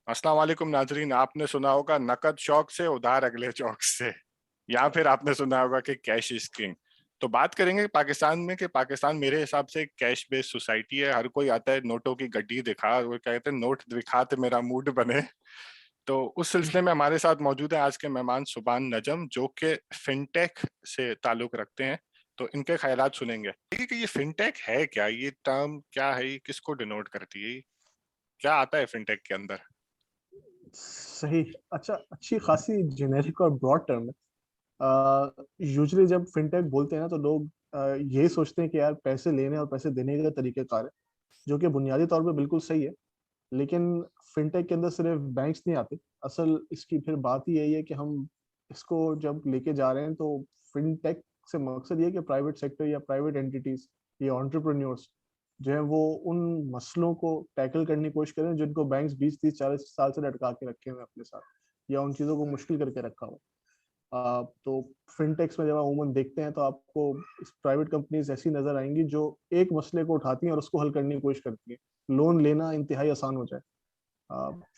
अस्सलाम वालेकुम नाजरीन। आपने सुना होगा नकद शौक से उधार अगले चौक से, या फिर आपने सुना होगा कि कैश इज किंग। तो बात करेंगे पाकिस्तान में कि पाकिस्तान मेरे हिसाब से कैश बेस्ड सोसाइटी है। हर कोई आता है नोटों की गड्डी दिखा, वो कहते हैं नोट दिखाते मेरा मूड बने। तो उस सिलसिले में हमारे साथ मौजूद है आज के मेहमान सुबान नजम, जो कि फिनटेक से ताल्लुक रखते हैं। तो इनके ख्यालात सुनेंगे कि ये फिनटेक है क्या, ये टर्म क्या है, ये किसको डिनोट करती है, क्या आता है फिनटेक के अंदर। सही। अच्छा, अच्छी खासी जेनेरिक और ब्रॉड टर्म है। यूजुअली जब फिनटेक बोलते हैं ना तो लोग यही सोचते हैं कि यार पैसे लेने और पैसे देने का तरीकेकार है, जो कि बुनियादी तौर पे बिल्कुल सही है। लेकिन फिनटेक के अंदर सिर्फ बैंक्स नहीं आते। असल इसकी फिर बात ही यही है कि हम इसको जब लेके जा रहे हैं तो फिनटेक से मकसद ये है कि प्राइवेट सेक्टर या प्राइवेट एंटिटीज या एंटरप्रेन्योर्स जो है वो उन मसलों को टैकल करने की कोशिश करें जिनको बैंक्स 20 30 40 साल से लटका के रखे हुए हैं अपने साथ, या उन चीज़ों को मुश्किल करके रखा हुआ। तो फिनटेक्स में जब आप अमूमन देखते हैं तो आपको इस प्राइवेट कंपनीज ऐसी नजर आएंगी जो एक मसले को उठाती हैं और उसको हल करने की कोशिश करती हैं। लोन लेना इंतहाई आसान हो जाए,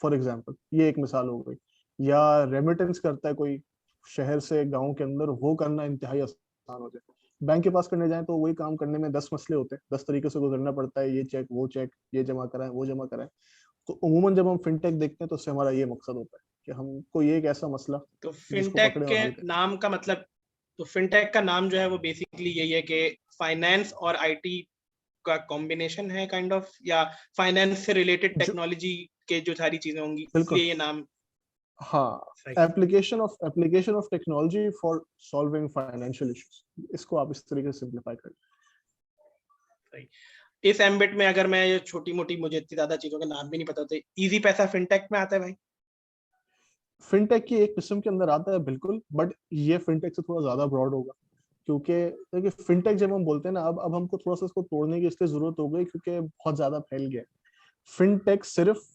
फॉर एग्जाम्पल ये एक मिसाल हो गई। या रेमिटेंस करता है कोई शहर से गांव के अंदर, वो करना इंतहाई आसान हो जाए। बैंक के पास करने जाए तो वही काम करने में 10 मसले होते हैं, 10 तरीके से गुजरना पड़ता है, ये चेक वो चेक, ये जमा कराएं वो जमा कराएं। तो उमूमन जब हम फिनटेक देखते हैं तो उससे हमारा ये मकसद होता है कि हमको ये एक ऐसा मसला तो जिसको फिनटेक पकड़े और के हल करें। नाम का मतलब, तो फिनटेक का नाम जो है वो बेसिकली यही है कि फाइनेंस और आईटी का कॉम्बिनेशन है काइंड ऑफ, या फाइनेंस से रिलेटेड जो टेक्नोलॉजी के जो सारी चीजें होंगी बिल्कुल, इसलिए ये नाम हाँ, सही application of technology for solving financial issues, इसको आप इस तरीके से सिंप्लीफाई करें। सही। इस एम्बिट में अगर मैं ये छोटी मोटी, मुझे इतनी ज्यादा चीजों के नाम भी नहीं पता होते, इजी पैसा फिनटेक में आता है भाई? फिनटेक की एक किस्म के अंदर आता है बिल्कुल, बट ये फिनटेक से थोड़ा ज्यादा ब्रॉड होगा। क्योंकि देखिए फिनटेक जब हम बोलते हैं ना, अब हमको थोड़ा सा इसको तोड़ने की इसलिए जरूरत हो गई क्योंकि बहुत ज्यादा फैल गया है। फिनटेक सिर्फ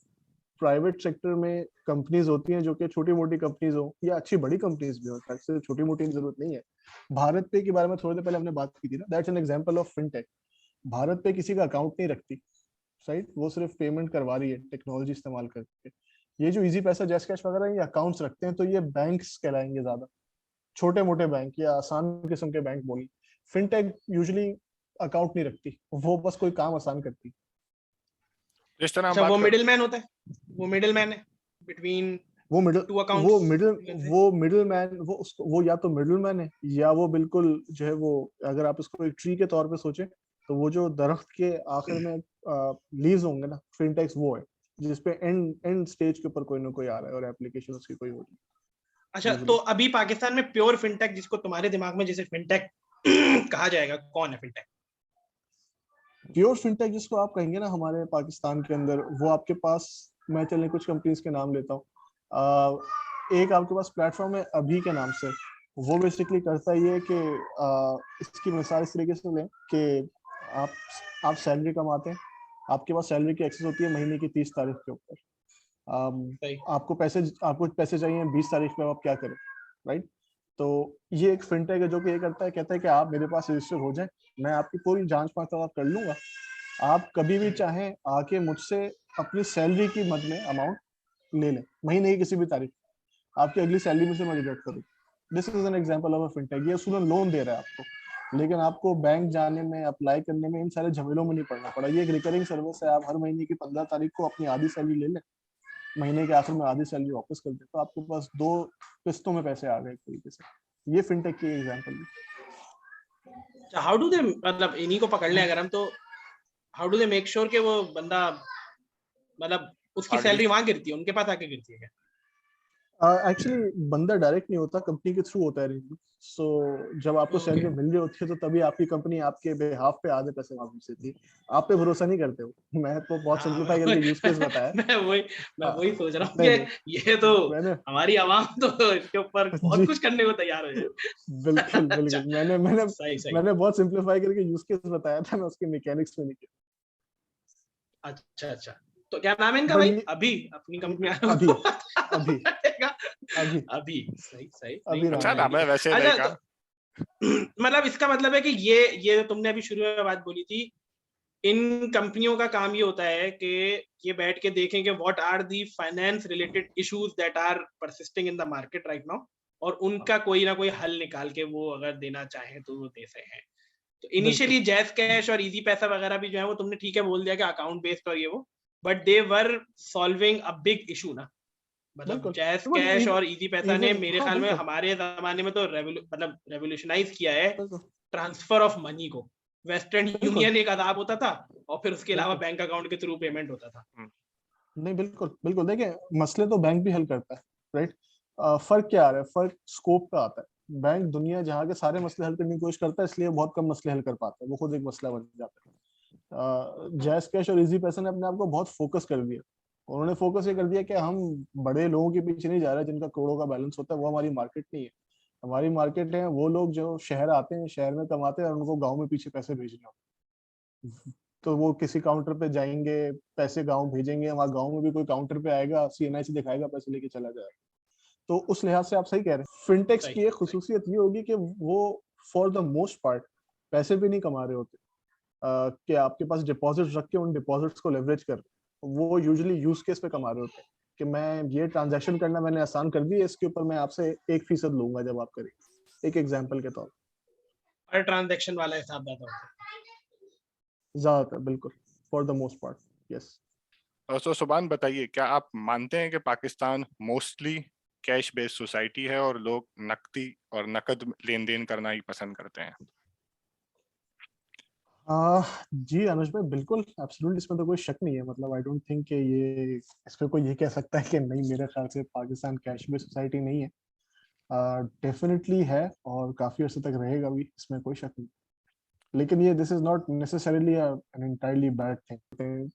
प्राइवेट सेक्टर में कंपनीज होती हैं जो कि छोटी मोटी कंपनीज हो या अच्छी बड़ी कंपनीज भी हो, सिर्फ छोटी मोटी की जरूरत नहीं है। भारत पे के बारे में थोड़ी देर पहले हमने बात की थी ना, that's an example of fintech. Bharat पे किसी का अकाउंट नहीं रखती साइट, वो सिर्फ पेमेंट करवा रही है टेक्नोलॉजी इस्तेमाल करके। ये जो इजी पैसा, जैस कैश वगैरह ये अकाउंट्स रखते हैं तो ये बैंक्स कहलाएंगे ज्यादा, छोटे मोटे बैंक या आसान किस्म के बैंक बोली। फिनटेक यूजुअली अकाउंट नहीं रखती, वो बस कोई काम आसान करती। जिस तरह हम अच्छा, बात वो कर मिडिल मैन होता है, वो मिडिल मैन है बिटवीन वो मिडिल टू अकाउंट्स वो मिडिल मैन, वो या तो मिडिल मैन है या वो बिल्कुल जो है वो, अगर आप इसको एक ट्री के तौर पे सोचें तो वो जो दरख्त के आखिर में लीव्स होंगे ना, फिनटेक्स वो है जिसपे एंड एंड स्टेज के ऊपर कोई ना कोई आ रहा है और एप्लीकेशन उसकी कोई हो रही अच्छा, है तो usually। अभी पाकिस्तान में प्योर फिनटेक जिसको तुम्हारे दिमाग में जैसे फिनटेक कहा जाएगा, कौन है फिनटेक? प्योर फिनटेक जिसको आप कहेंगे ना हमारे पाकिस्तान के अंदर, वो आपके पास, मैं चलने कुछ कंपनीज के नाम लेता हूँ। एक आपके पास प्लेटफॉर्म है अभी के नाम से। वो बेसिकली करता ये कि इसकी मिसाल इस तरीके से लें कि आप आप सैलरी कमाते हैं, आपके पास सैलरी की एक्सेस होती है महीने की 30 तारीख के ऊपर। सही। आपको पैसे चाहिए 20 तारीख पे, आप क्या करें, राइट? तो ये एक फिनटेक है जो कि ये करता है, कहता है कि आप मेरे पास रजिस्टर हो जाए, मैं आपकी पूरी जांच पड़ताल कर लूंगा, आप कभी भी चाहें आके मुझसे अपनी सैलरी की मद में अमाउंट ले लें, महीने की किसी भी तारीख, आपकी अगली सैलरी में से मैं डिडक्ट करूँ। This is an example of a fintech. ये स्टूडेंट लोन दे रहा है आपको, लेकिन आपको बैंक जाने में, अप्लाई करने में, इन सारे झमेलों में नहीं पड़ना पड़ा। ये एक रिकरिंग सर्विस है, आप हर महीने की 15 तारीख को अपनी आधी सैलरी ले लें, महीने के आखिर में आधी सैलरी वापस कर दे, तो आपके पास 2 किस्तों में पैसे आ गए एक तरीके से। ये फिनटेक की एग्जांपल है। हाउ डू दे, मतलब इन्हीं को पकड़ लें अगर हम, तो how do they make sure कि वो बंदा, मतलब उसकी अगली सैलरी वहां गिरती है, उनके पास आके गिरती है क्या? एक्चुअली बंदा डायरेक्ट नहीं होता, कंपनी के थ्रू होता है अरेंजमेंट। सो जब आपको ओके। सैलरी मिल रही होती है तो तभी आपकी कंपनी आपके बिहाफ पे आधे पैसे वापस देती है। आप पे भरोसा नहीं करते हो। मैं तो बहुत हाँ, सिंपलीफाई करके यूज केस बताया। मैं हाँ, वही सोच रहा हूँ नहीं नहीं, कि ये तो मैंने हमारी आवाम तो इसके ऊपर बहुत जी कुछ करने को तैयार हो बिल्कुल जाए। अच्छा, बिल्कुल, मैंने मैंने सही सही। मैंने बहुत सिंपलीफाई करके यूज केस बताया था, मैं उसके मैकेनिक्स में नहीं किया। अच्छा अच्छा, तो क्या नाम है इनका बट भाई? ये अभी अपनी कंपनी अभी अभी अभी अभी सही सही, नहीं अभी नाम अच्छा है पता नाम नहीं। है वैसे, नहीं अच्छा, कहा। तो मतलब इसका मतलब है कि ये तुमने अभी शुरू में बात बोली थी इन कंपनियों का काम ये होता है कि ये बैठ के देखें कि what are the finance related issues that are persisting in the market right now, और उनका कोई ना कोई हल निकाल के वो अगर देना चाहें तो वो दे सके हैं। तो इनिशियली जैज कैश और इजी पैसा वगैरह भी जो है वो तुमने ठीक है बोल दिया कि अकाउंट बेस्ड और ये वो, but they were solving a big issue ना। मतलब बिल्कुल। जैज Even- कैश even- और इजी पैसा ने even- मेरे हाँ ख्याल में बिल्कुल हमारे जमाने में तो मतलब रेवोल्यूशनाइज किया है बिल्कुल ट्रांसफर ऑफ मनी को। वेस्टर्न बिल्कुल यूनियन एक अदाब होता था और फिर उसके अलावा बिल्कुल बैंक अकाउंट के थ्रू पेमेंट होता था। नहीं बिल्कुल बिल्कुल देखिए, मसले तो बैंक भी हल करता है, राइट। फर्क क्या आ रहा है, फर्क स्कोप का आता है। बैंक दुनिया जहाँ के सारे मसले हल करने की कोशिश करता है, इसलिए बहुत कम मसले हल कर पाता है, वो खुद एक मसला बन जाता है। जैस कैश और इजी पैसा ने अपने आप को बहुत फोकस कर दिया। उन्होंने फोकस ये कर दिया कि हम बड़े लोगों के पीछे नहीं जा रहे जिनका करोड़ों का बैलेंस होता है, वो हमारी मार्केट नहीं है। हमारी मार्केट है वो लोग जो शहर आते हैं, शहर में कमाते हैं और उनको गाँव में पीछे पैसे भेजने होते हैं। तो वो किसी काउंटर पे जाएंगे, पैसे गांव भेजेंगे, वहां गांव में भी कोई काउंटर पे आएगा, सीएनआई से दिखाएगा, पैसे लेके चला जाएगा। तो उस लिहाज से आप सही कह रहे हैं, फिनटेक्स सही की एक खुसूसियत ये होगी कि वो फॉर द मोस्ट पार्ट पैसे भी नहीं कमा रहे होते। कि आपके पास डिपॉजिट्स रख के उन डिपॉजिट्स को लेवरेज कर, वो यूजुअली यूज केस पे कमा रहे होते हैं कि मैं ये ट्रांजैक्शन करना मैंने आसान कर दी है, इसके ऊपर मैं आपसे 1% लूंगा जब आप करें, एक एग्जाम्पल के तौर हर ट्रांजैक्शन वाला हिसाब ज्यादा होता है। पर। ज्यादातर बिल्कुल, for the most part, yes. तो सुभान बताइए, क्या आप मानते हैं कि Pakistan mostly cash based society है और लोग नकदी और नकद लेन देन करना ही पसंद करते हैं? जी अनुज भाई, बिल्कुल एब्सोल्युटली, इसमें तो कोई शक नहीं है। मतलब आई डोंट थिंक कि ये इस पे कोई ये कह सकता है कि नहीं, मेरे ख्याल से पाकिस्तान कैश बेस्ड सोसाइटी नहीं है। डेफिनेटली है और काफी अर्से तक रहेगा भी, इसमें कोई शक नहीं। लेकिन ये this is not necessarily an entirely bad thing.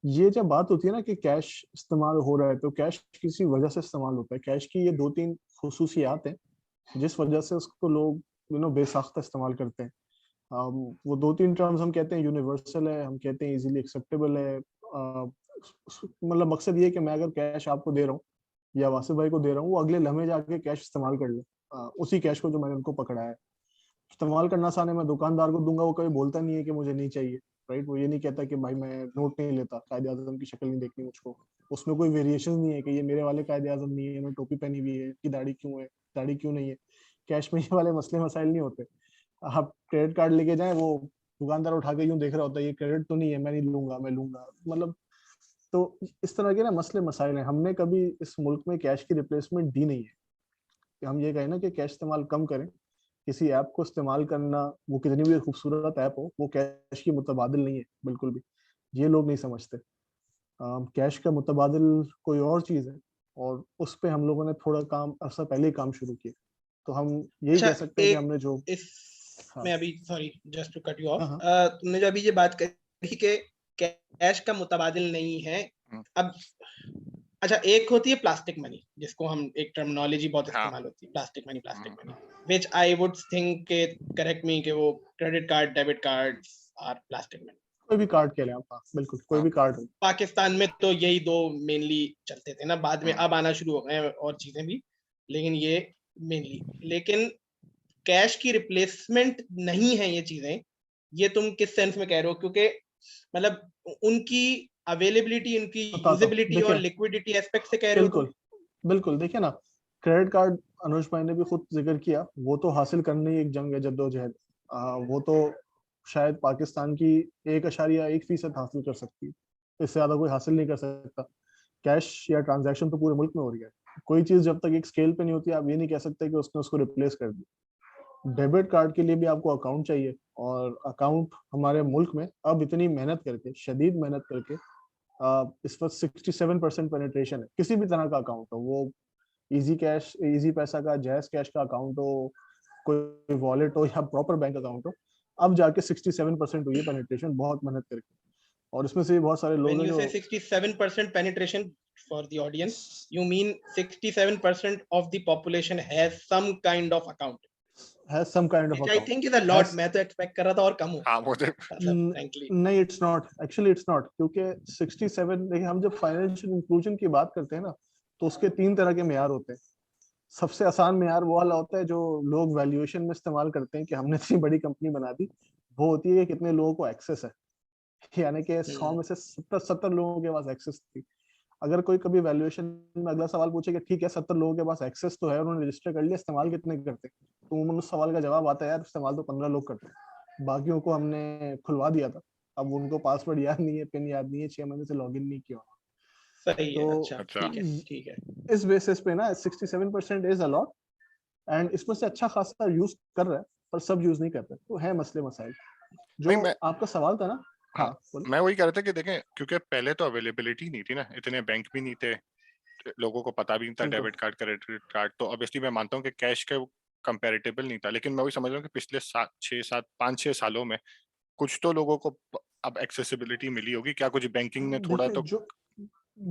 ये जब बात होती है ना कि कैश इस्तेमाल हो रहा है, तो कैश किसी वजह से इस्तेमाल होता है। कैश की ये दो तीन खुसूसियात हैं जिस वजह से उसको लोग बेसाख्ता इस्तेमाल करते हैं। वो दो तीन टर्म्स हम कहते हैं यूनिवर्सल है, हम कहते हैं इजीली एक्सेप्टेबल है। मतलब मकसद ये है कि मैं अगर कैश आपको दे रहा हूँ या वासिफ भाई को दे रहा हूँ, वो अगले लम्हे जाके कैश इस्तेमाल कर ले, उसी कैश को जो मैंने उनको पकड़ा है। इस्तेमाल करना आसान है, मैं दुकानदार को दूंगा, वो कभी बोलता नहीं है कि मुझे नहीं चाहिए, राइट। वो ये नहीं कहता कि भाई मैं नोट नहीं लेता, कायदे आजम की शक्ल नहीं देखनी मुझको। उसमें कोई वेरिएशन नहीं है कि ये मेरे वाले कायदे आजम नहीं है, मैं टोपी पहनी हुई है, कि दाढ़ी क्यों है, दाढ़ी क्यों नहीं है। कैश में ये वाले मसले मसाइल नहीं होते। आप क्रेडिट कार्ड लेके जाएं, वो दुकानदार उठा के यूं देख रहा होता है, ये क्रेडिट तो नहीं है, मैं नहीं लूंगा, मैं लूंगा, मतलब। तो इस तरह के ना मसले मसाइल हैं। हमने कभी इस मुल्क में कैश की रिप्लेसमेंट दी नहीं है कि हम ये कहें ना कि कैश इस्तेमाल कम करें। किसी ऐप को इस्तेमाल करना, वो कितनी भी खूबसूरत ऐप हो, वो कैश की मुतबादिल नहीं है बिल्कुल भी। ये लोग नहीं समझते। कैश का मुतबादिल कोई और चीज़ है, और उस पे हम लोगों ने थोड़ा काम अर्सा पहले ही काम शुरू किया। तो हम यही अच्छा, कह सकते हैं कि एक हमने जो इस हाँ मैं अभी sorry just to cut you off, हाँ हाँ तुमने जो अभी ये बात कही कि कैश का मुतबादिल नहीं है। अब अच्छा, एक होती है प्लास्टिक मनी, जिसको हम एक टर्मिनोलॉजी बहुत हाँ। इस्तेमाल होती है, plastic money which I would think के करेक्ट मी कि वो credit card, debit cards are plastic money. कोई भी कार्ड के लिए आप, हाँ बिल्कुल, कोई भी कार्ड हो। पाकिस्तान में तो यही दो मेनली चलते थे ना, बाद में अब आना शुरू हो गए और चीजें भी, लेकिन ये मेनली। लेकिन कैश की रिप्लेसमेंट नहीं है ये चीजें। ये तुम किस सेंस में कह रहे हो? क्योंकि मतलब उनकी अवेलेबिलिटी, उनकी बताता हूँ, यूजेबिलिटी और देखिए लिक्विडिटी एस्पेक्ट से कह रहे हो तुम? बिल्कुल बिल्कुल, देखिए ना, क्रेडिट कार्ड अनुज भाई ने भी खुद जिक्र किया, वो तो हासिल करने ही एक जंग है, जद्दोजहद। वो तो शायद पाकिस्तान की 1.1% हासिल कर सकती है, इससे ज्यादा कोई हासिल नहीं कर सकता। कैश या ट्रांजैक्शन तो पूरे मुल्क में हो रही है। कोई चीज जब तक एक स्केल पे नहीं होती, आप ये नहीं कह सकते कि उसने उसको रिप्लेस कर दिया। डेबिट कार्ड के लिए भी आपको अकाउंट चाहिए, और अकाउंट हमारे मुल्क में अब इतनी मेहनत करके, शदीद मेहनत करके, इस वक्त 67% पेनिट्रेशन है। किसी भी तरह का अकाउंट हो, वो इजी कैश, इजी पैसा का, जैज कैश का अकाउंट हो, कोई वॉलेट हो या प्रॉपर बैंक अकाउंट हो, अब जाके 67% हुई है पेनिट्रेशन, बहुत मेहनत करके। और इसमें से भी बहुत सारे लोग When हैं you जो say 67% penetration, for the audience, you mean 67% of the population has some kind of account, has some kind of which I account. think is a lot. मैं तो expect कर रहा था और कम हो, हाँ, मुझे मतलब frankly। नहीं, it's not, actually it's not, क्योंकि 67, देखिए हम जब फाइनेंशियल इंक्लूजन की बात करते हैं ना, तो उसके 3 तरह के मेयार होते हैं। सबसे आसान मेयार वो वाला होता है जो लोग वैल्यूएशन में इस्तेमाल करते हैं कि हमने इतनी बड़ी कंपनी बना दी। वो होती है कि कितने लोगों को एक्सेस है, यानी कि 100 में से 70 लोगों के पास एक्सेस थी। अगर कोई कभी वैल्यूएशन में अगला सवाल पूछे कि ठीक है 70 लोगों के पास एक्सेस तो है, उन्होंने रजिस्टर कर लिया, इस्तेमाल कितने करते, तो उन उस सवाल का जवाब आता है यार इस्तेमाल तो 15 लोग करते हैं, बाकियों को हमने खुलवा दिया था, अब उनको पासवर्ड याद नहीं है, पिन याद नहीं है, 6 महीने से लॉगिन नहीं किया। सही है। तो अच्छा, ठीक है, ठीक है। इस बेसिस पे ना 67% इज अ लॉट, एंड इसमें से अच्छा खासा यूज कर रहा है, पर सब यूज नहीं करते, तो है मसले मसाइल। जो आपका सवाल था ना, हाँ मैं वही कह रहा था कि देखें, क्योंकि पहले तो अवेलेबिलिटी नहीं थी ना, इतने बैंक भी नहीं थे, लोगों को पता भी नहीं था डेबिट कार्ड क्रेडिट कार्ड, तो ऑब्वियसली मैं मानता हूँ कि कैश के कंपैरेटिबल नहीं था, लेकिन मैं वही समझ रहा हूँ कि पिछले 5-6 सालों में कुछ तो लोगों को अब एक्सेसिबिलिटी मिली होगी, क्या कुछ बैंकिंग ने थोड़ा तो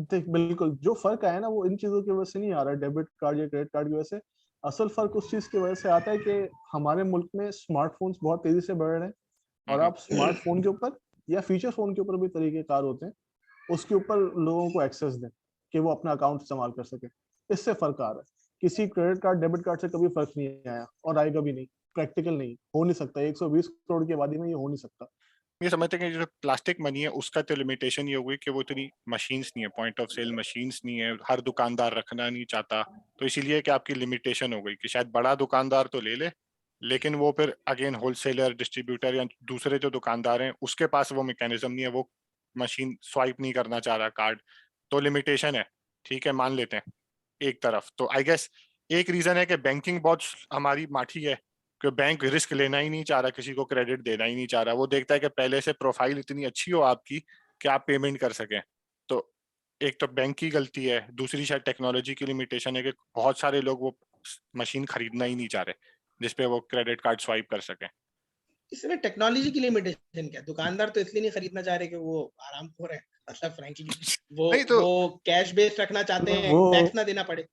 देख बिल्कुल जो फर्क आया ना वो इन चीजों की वजह से नहीं आ रहा, डेबिट कार्ड या क्रेडिट कार्ड की वजह से। असल फर्क उस चीज की वजह से आता है कि हमारे मुल्क में स्मार्टफोन्स बहुत तेजी से बढ़ रहे हैं, और आप स्मार्टफोन के ऊपर या फीचर फोन के ऊपर भी तरीकेकार होते हैं, उसके ऊपर लोगों को एक्सेस दें कि वो अपना अकाउंट इस्तेमाल कर सके, इससे फर्क आ रहा है। किसी क्रेडिट कार्ड डेबिट कार्ड से कभी फर्क नहीं आया और आएगा भी नहीं, प्रैक्टिकल नहीं, हो नहीं सकता, 120 करोड़ की आबादी में ये हो नहीं सकता। ये समझते हैं कि जो प्लास्टिक मनी है उसका तो लिमिटेशन ये होगी कि वो इतनी मशीन्स नहीं है, पॉइंट ऑफ सेल मशीन्स नहीं है, हर दुकानदार रखना नहीं चाहता, तो इसीलिए कि आपकी लिमिटेशन हो गई कि शायद बड़ा दुकानदार तो ले ले, लेकिन वो फिर अगेन होलसेलर डिस्ट्रीब्यूटर या दूसरे जो दुकानदार हैं उसके पास वो मैकेनिज्म नहीं है, वो मशीन स्वाइप नहीं करना चाह रहा कार्ड, तो लिमिटेशन है। ठीक है, मान लेते हैं एक तरफ, तो आई गेस एक रीजन है कि बैंकिंग बहुत हमारी माठी है, कि बैंक रिस्क लेना ही नहीं चाह रहा, किसी को क्रेडिट देना ही नहीं चाह रहा, वो देखता है कि पहले से प्रोफाइल इतनी अच्छी हो आपकी कि आप पेमेंट कर सकें। तो एक तो बैंक की गलती है, दूसरी शायद टेक्नोलॉजी की लिमिटेशन है कि बहुत सारे लोग वो मशीन खरीदना ही नहीं चाह रहे जिसपे वो क्रेडिट कार्ड स्वाइप कर सकें। इसमें टेक्नोलॉजी की लिमिटेशन क्या, दुकानदार तो इसलिए नहीं खरीदना चाह रहे कि वो आराम खो रहे हैं, मतलब फ्रैंकली वो कैश बेस्ड रखना चाहते हैं, टैक्स ना देना पड़े।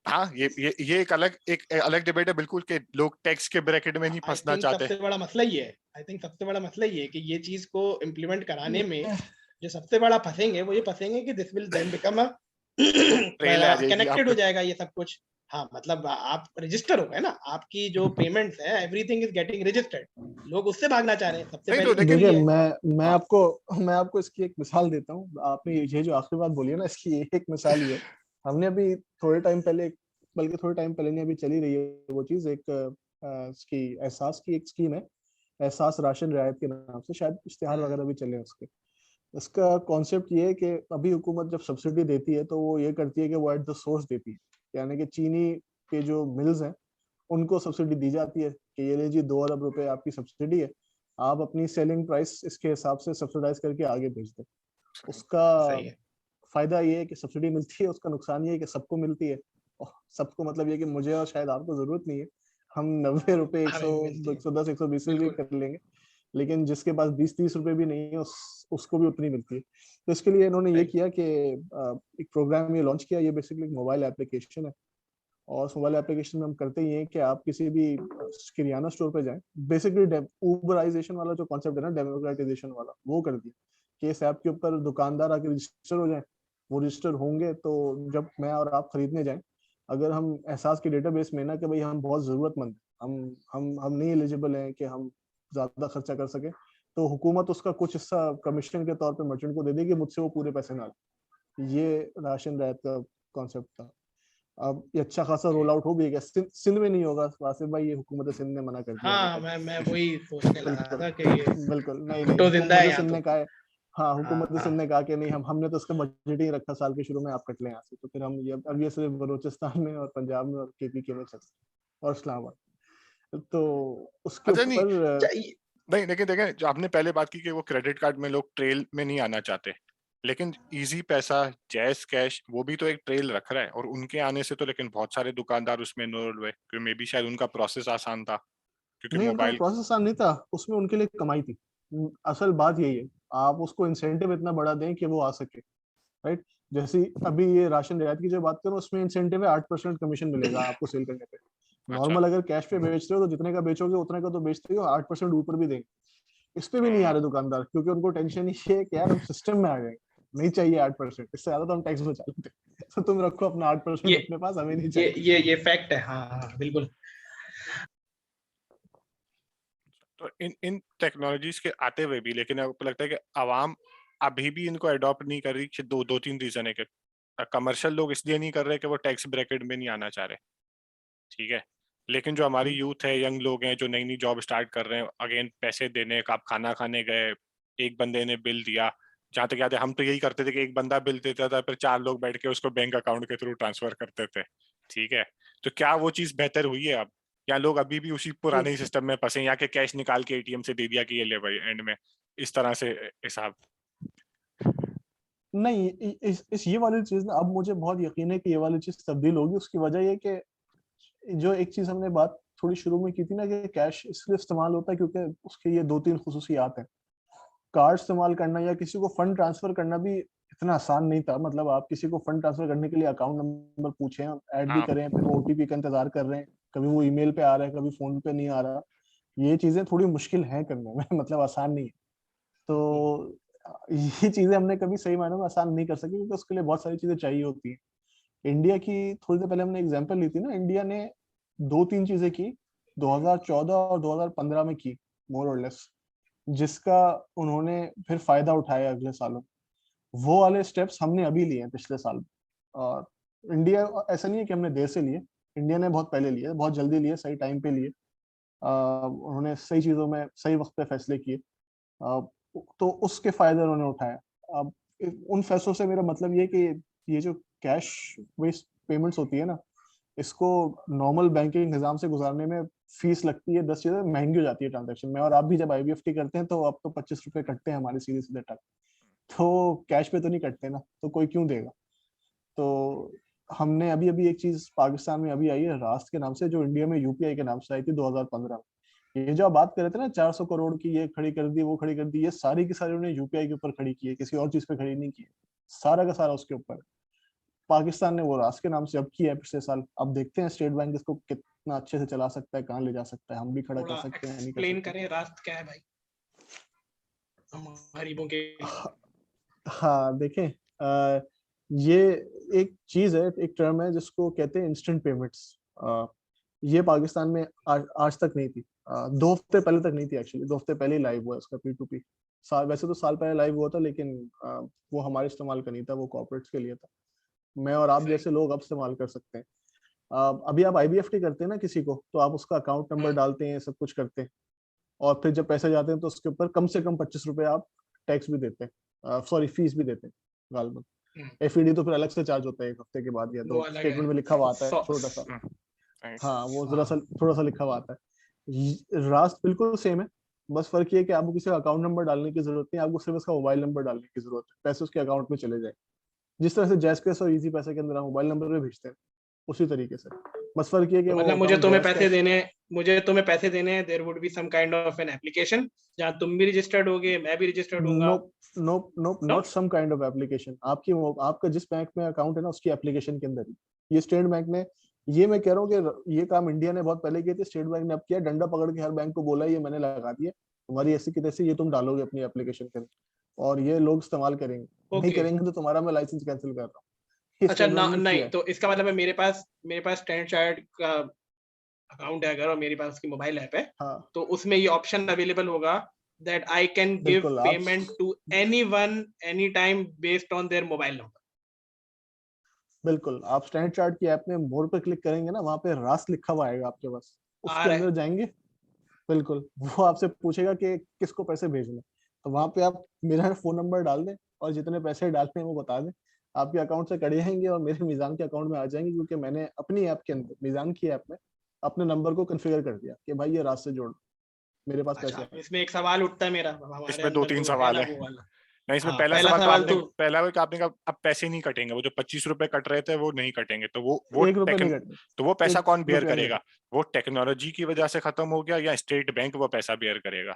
हाँ, ये एक अलग डिबेट है बिल्कुल, कि लोग टैक्स के ब्रैकेट में नहीं फंसना चाहते। सबसे बड़ा मसला ये है, आई थिंक सबसे बड़ा मसला ये है कि ये चीज को इम्प्लीमेंट कराने में जो सबसे बड़ा फंसेंगे वो ये फंसेंगे कि this will then become a connected हो जाएगा ये सब कुछ। हाँ, मतलब आप रजिस्टर हो गए ना, आपकी जो पेमेंट्स है एवरीथिंग इज गेटिंग रजिस्टर्ड, लोग उससे भागना चाह रहे हैं सबसे पहले। देखिए मैं आपको इसकी एक मिसाल देता हूँ, आपने ये जो आखिरी बात बोली है ना, इसकी एक मिसाल ही है। हमने अभी थोड़े टाइम पहले, बल्कि थोड़े टाइम पहले नहीं, अभी चली रही है वो चीज, एक इसकी एहसास की एक स्कीम है, एहसास राशन रियायत के नाम से, शायद इश्तिहार वगैरह भी चले उसके। इसका कॉन्सेप्ट ये है कि अभी हुकूमत जब सब्सिडी देती है तो वो ये करती है कि वो एट द सोर्स देती है, यानी कि चीनी के जो मिल्स हैं उनको सब्सिडी दी जाती है कि ये लीजिए 2 अरब रुपए आपकी सब्सिडी है, आप अपनी सेलिंग प्राइस इसके हिसाब से सब्सिडाइज करके आगे भेज दें। उसका फायदा ये है कि सब्सिडी मिलती है, उसका नुकसान ये है कि सबको मिलती है, सबको मतलब ये कि मुझे और शायद आपको जरूरत नहीं है, हम 90 रुपए 110 120 भी कर लेंगे, लेकिन जिसके पास 20-30 रुपए भी नहीं है उसको भी उतनी मिलती है। तो इसके लिए इन्होंने ये किया कि एक प्रोग्राम ये लॉन्च किया, ये बेसिकली एक मोबाइल एप्लीकेशन है, और उस मोबाइल एप्लीकेशन में हम करते ही हैं कि आप किसी भी किरियाना स्टोर पे जाएं, बेसिकली ऊबराइजेशन वाला जो कॉन्सेप्ट है ना, डेमोक्रेटाइजेशन वाला, वो कर दिया कि इस ऐप के ऊपर दुकानदार आके रजिस्टर हो जाए, वो रजिस्टर होंगे तो जब मैं और आप खरीदने जाएं, अगर हम एहसास के डेटाबेस में ना कि भाई हम बहुत जरूरतमंद, हम नहीं एलिजिबल हैं कि हम ज्यादा खर्चा कर सके, तो हुकूमत उसका कुछ हिस्सा कमीशन के तौर पे मर्चेंट को दे देगी, मुझसे वो पूरे पैसे ना ले। ये राशन रियायत का कॉन्सेप्ट था। अब ये अच्छा खासा रोल आउट हो भी गया, सिंध में नहीं होगा वासिफ भाई, ये हुकूमत सिंध ने मना कर दिया। हाँ, मैं वही सोचने लगा था कि ये बिल्कुल नहीं हुकूमत सिंध ने कहा, हाँ हुकूमत सिंध ने कहा कि नहीं, हमने तो उसका बजट ही रखा साल के शुरू में, आप कट लें यहाँ से, तो फिर हम ये अब ये सिर्फ बलूचिस्तान में और पंजाब में और केपीके में चल और इस्लामाबाद, तो उसके ऊपर नहीं, लेकिन देखें, जो आपने पहले बात की कि वो क्रेडिट कार्ड में लोग ट्रेल में नहीं आना चाहते, लेकिन इजी पैसा, जैज कैश, वो भी तो एक ट्रेल रख रहा है, और उनके आने से तो लेकिन बहुत सारे दुकानदार उसमें इनरोल्ड हुए, क्योंकि मे बी शायद उनका प्रोसेस आसान था, क्योंकि नहीं मोबाइल उनका प्रोसेस आसान नहीं था, उसमें उनके लिए कमाई थी। असल बात यही है, आप उसको इंसेंटिव इतना बड़ा दें कि वो आ सके, राइट। जैसे अभी ये राशन रियायत की जो बात करूं, उसमें इंसेंटिव है 8% कमीशन मिलेगा आपको सेल करने पे। नॉर्मल अगर कैश पे बेच रहे हो तो जितने का बेचोगे उतने का तो बेचते हो, 8% ऊपर भी देंगे। इस पे भी नहीं आ रहे दुकानदार, क्योंकि उनको टेंशन ये है कि यार हम सिस्टम में आ गए, नहीं चाहिए 8%, इससे ज्यादा तो हम टैक्स बचा लेते, तो तुम रखो अपना 8% अपने पास, हमें नहीं चाहिए। ये फैक्ट है। हाँ बिल्कुल। तो इन टेक्नोलॉजीज के आते हुए भी लेकिन आपको लगता है कि आवाम अभी भी इनको अडॉप्ट नहीं कर रही? दो तीन रीजन है कि कमर्शियल लोग इसलिए नहीं कर रहे कि वो टैक्स ब्रैकेट में नहीं आना चाह रहे, ठीक है, लेकिन जो हमारी यूथ है, यंग लोग हैं जो नई नई जॉब स्टार्ट कर रहे हैं, अगेन पैसे देने का, आप खाना खाने गए, एक बंदे ने बिल दिया, जहां तक याद है हम तो यही करते थे कि एक बंदा बिल देता था, फिर 4 लोग बैठ के उसको बैंक अकाउंट के थ्रू ट्रांसफर करते थे, ठीक है, तो क्या वो चीज बेहतर हुई है अब, या लोग अभी भी उसी पुराने सिस्टम में फंसे, या कि कैश निकाल के एटीएम से दे दिया कि ये ले भाई एंड में, इस तरह से हिसाब? नहीं, इस ये वाली चीज ना अब मुझे बहुत यकीन है कि ये वाली चीज तब्दील होगी। उसकी वजह ये कि जो एक चीज हमने बात थोड़ी शुरू में की थी ना कि कैश इसलिए इस्तेमाल होता है क्योंकि उसके ये 2-3 खुसूसियात हैं। कार्ड इस्तेमाल करना या किसी को फंड ट्रांसफर करना भी इतना आसान नहीं था। मतलब आप किसी को फंड ट्रांसफर करने के लिए अकाउंट नंबर पूछे, हम ऐड भी हाँ, करें, फिर वो ओटीपी का इंतजार कर रहे हैं, कभी वो ईमेल पे आ रहा है, कभी फोन पे नहीं आ रहा। ये चीजें थोड़ी मुश्किल हैं करने में मतलब आसान नहीं है। तो ये चीजें हमने कभी सही मायने में आसान नहीं कर सकी क्योंकि उसके लिए बहुत सारी चीजें चाहिए होती है। इंडिया की थोड़ी देर पहले हमने एग्जांपल ली थी ना, इंडिया ने 2-3 चीजें की 2014 और 2015 में की, मोर और लेस, जिसका उन्होंने फिर फायदा उठाया अगले सालों। वो वाले स्टेप्स हमने अभी लिए हैं पिछले साल। और इंडिया, ऐसा नहीं है कि हमने देर से लिए, इंडिया ने बहुत पहले लिए, बहुत जल्दी लिए, सही टाइम पे लिए। उन्होंने सही चीजों में सही वक्त पे फैसले किए। तो उसके फायदे उन्होंने उठाए। अब उन फैसलों से मेरा मतलब ये कि ये जो कैश बेस्ड पेमेंट्स होती है ना, इसको नॉर्मल बैंकिंग निजाम से गुजारने में फीस लगती है, 10 चीजें महंगी हो जाती है ट्रांजेक्शन में। और आप भी जब IBFT करते हैं तो अब तो 25 रुपए कटते हैं हमारे सीधे सीधे टक, तो कैश पे तो नहीं कटते ना, तो कोई क्यों देगा। तो हमने अभी अभी एक चीज पाकिस्तान में अभी आई है रास्ट के नाम से, जो इंडिया में UPI के नाम से आई थी 2015 में। ये जो आप बात कर रहे थे ना 400 करोड़ की, ये खड़ी कर दी वो खड़ी कर दी, ये सारी की सारी उन्होंने UPI के ऊपर खड़ी की है, किसी और चीज पे खड़ी नहीं की है। सारा का सारा उसके ऊपर है। पाकिस्तान ने वो रास्ट के नाम से अब किया है पिछले साल। अब देखते हैं स्टेट बैंक इसको कितना अच्छे से चला सकता है, कहाँ ले जा सकता है, हम भी खड़ा कर थोड़ा सकते हैं नहीं कर एक्सप्लेन सकते। करें रास्त क्या है भाई हम गरीबों के लिए। हाँ देखें, ये एक चीज है, एक टर्म है जिसको कहते हैं इंस्टेंट पेमेंट्स। ये पाकिस्तान में आज तक नहीं थी। 2 हफ्ते पहले तक नहीं थी एक्चुअली, 2 हफ्ते पहले ही लाइव हुआ इसका P2P। वैसे तो साल पहले लाइव हुआ था, लेकिन वो हमारे इस्तेमाल का नहीं था, वो कॉर्पोरेट्स के लिए था। मैं और आप सही। जैसे लोग अब इस्तेमाल कर सकते हैं। अभी आप IBFT करते हैं ना किसी को, तो आप उसका अकाउंट नंबर डालते हैं, सब कुछ करते हैं, और फिर जब पैसे जाते हैं तो उसके ऊपर कम से कम 25 रुपए आप टैक्स भी देते हैं, सॉरी फीस भी देते हैं गालबन। FED तो फिर अलग से चार्ज होता है 1 हफ्ते के बाद, या वो तो अलग है स्टेटमेंट में लिखा हुआ आता है 100। छोटा सा। राइट। हाँ वो जरा सा हाँ थोड़ा सा लिखा हुआ आता है। रास्त बिल्कुल सेम है, बस फर्क ये है कि आपको किसी का अकाउंट नंबर डालने की जरूरत नहीं, आपको सिर्फ उसका मोबाइल नंबर डालने की जरूरत है, पैसे उसके अकाउंट में चले जाए। जिस तरह से जैसकैश और इजी पैसे के अंदर आप मोबाइल नंबर पे भेजते हैं, उसी तरीके से। बस फर्क ये है कि तो वो मतलब अकाउंट जैस कैश। मुझे तुम्हें पैसे देने हैं, there would be some kind of an application जहां तुम भी रजिस्टर्ड होगे, मैं भी रजिस्टर्ड नो, होऊंगा। No, no, no not some kind of application. आपका जिस बैंक में अकाउंट है ना, उसकी एप्लीकेशन के अंदर ही। ये स्टेट बैंक ने, ये मैं कह रहा हूँ कि ये काम इंडिया ने बहुत पहले किए थे, स्टेट बैंक ने अब किया, डंडा पकड़ के हर बैंक को बोला ये मैंने लगा दिया, तुम्हारी ऐसी की तैसी ये तुम डालोगे अपनी एप्लीकेशन के अंदर, और ये लोग इस्तेमाल करेंगे। नहीं ओके। करेंगे तो तुम्हारा मैं लाइसेंस कैंसिल कर रहा हूँ। ये अच्छा स्टेट बैंक ने किया नहीं, है। तो इसका मतलब है मेरे पास स्टैंडर्ड चार्टर्ड का अकाउंट है अगर, और मेरे पास उसकी मोबाइल ऐप है, हाँ तो उसमें ये ऑप्शन अवेलेबल होगा दैट आई कैन गिव बिल्कुल। आप payment to anyone any time based on their mobile number. बिल्कुल आप स्टैंड चार्ट की ऐप में मोर पे क्लिक करेंगे ना, वहाँ पे रास्त लिखा हुआ आएगा आपके पास, आ उसके रहा अंदर है। जाएंगे। बिल्कुल वो आपसे पूछेगा कि किसको पैसे भेजने, तो वहां पे आप मेरा फोन नंबर डाल दें और जितने पैसे डालने हैं वो बता दें, आपके अकाउंट से कट जाएंगे और मेरे मीजान के अकाउंट में आ जाएंगे, क्योंकि मैंने अपनी ऐप के अंदर, मीजान की ऐप में, अपने नंबर को कॉन्फ़िगर कर दिया कि भाई ये रात से जोड़, मेरे पास पैसे अच्छा आए। इसमें एक सवाल उठता है मेरा, हमारे इसमें दो अंदर तीन जो है सवाल ना है। वो वाला। नहीं, इसमें हाँ पहला पहला सवाल तो सवाल आपने तो पहला वो कि आपने कहा अब पैसे नहीं कटेंगे, वो जो 25 रुपए कट रहे थे वो नहीं कटेंगे, तो वो 1 रुपए नहीं तो वो कटने, पैसा कौन बेयर 1 रुपया नहीं करेगा? वो टेक्नोलॉजी की वजह से खत्म हो गया, या स्टेट बैंक वो पैसा बेयर करेगा?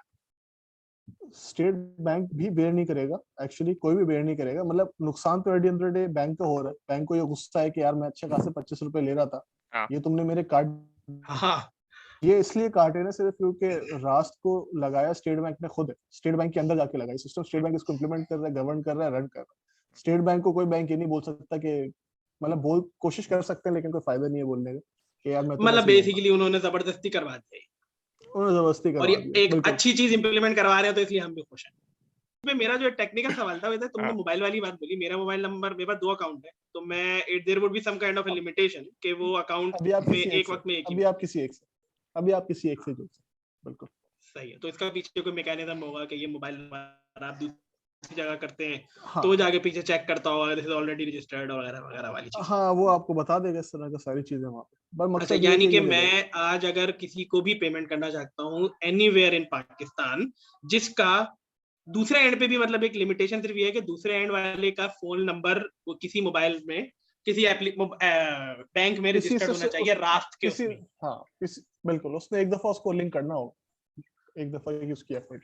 स्टेट बैंक भी बेयर नहीं करेगा एक्चुअली, कोई भी बेयर नहीं करेगा। मतलब नुकसान तो at the end of the day bank का हो रहा है, बैंक को ये गुस्सा है कि यार मैं अच्छे खासे 25 रुपए ले रहा था, हाँ। ये तुमने मेरे कार्ड, हाँ ये इसलिए काटे ना सिर्फ क्योंकि रास्ट को लगाया स्टेट बैंक ने खुद है, स्टेट बैंक के अंदर जाके लगाया सिस्टम, स्टेट बैंक इसको इम्प्लीमेंट कर रहा है, गवर्न कर रहा है, रन कर रहा है। स्टेट बैंक को कोई बैंक ये नहीं बोल सकता कि, मतलब बोल कोशिश कर सकते हैं लेकिन कोई फायदा नहीं है बोलने का कि यार मैं तो मतलब पैसे लूंगा। बेसिकली उन्होंने जबरदस्ती करवा दिया। उन्होंने जबरदस्ती और करवा ये दिया, एक बिल्कुल। अच्छी चीज इंप्लीमेंट करवा रहे हैं तो इसलिए हम भी खुश हैं। में मेरा जो टेक्निकल सवाल था वैसे तुमने हाँ। मोबाइल वाली बात बोली, मेरा मोबाइल नंबर, मेरे पास 2 अकाउंट है, तो मैं there would be some kind of a limitation कि वो अकाउंट अभी आप में किसी एक एक से वक्त में एक ही अभी आप किसी एक से अभी आप किसी एक से जुड़ सकते हैं, बिल्कुल। सही है। तो इसका पीछे कोई मैकेनिज्म होगा कि ये मोबाइल नंबर आप दूसरी जगह करते हैं हाँ तो वो जाके पीछे चेक करता होगा दिस इज ऑलरेडी रजिस्टर्ड वगैरह वगैरह वाली चीज। हाँ, वो आपको बता देगा इस तरह का सारी चीजें वहाँ पे, पर अच्छा, मकसद ये है यानी कि कि ये ले लो। मैं आज अगर किसी को भी पेमेंट करना चाहता हूँ एनीवेयर इन पाकिस्तान, जिसका दूसरे एंड पे भी मतलब एक लिमिटेशन सिर्फ ये है कि दूसरे एंड वाले का फोन नंबर वो किसी मोबाइल में किसी बैंक में किसी रजिस्टर्ड होना चाहिए रास्त के किसी उसमें। हाँ, किसी बिल्कुल उसने एक दफा उसको लिंक करना होगा, एक दफा की उसकी एफर्ट।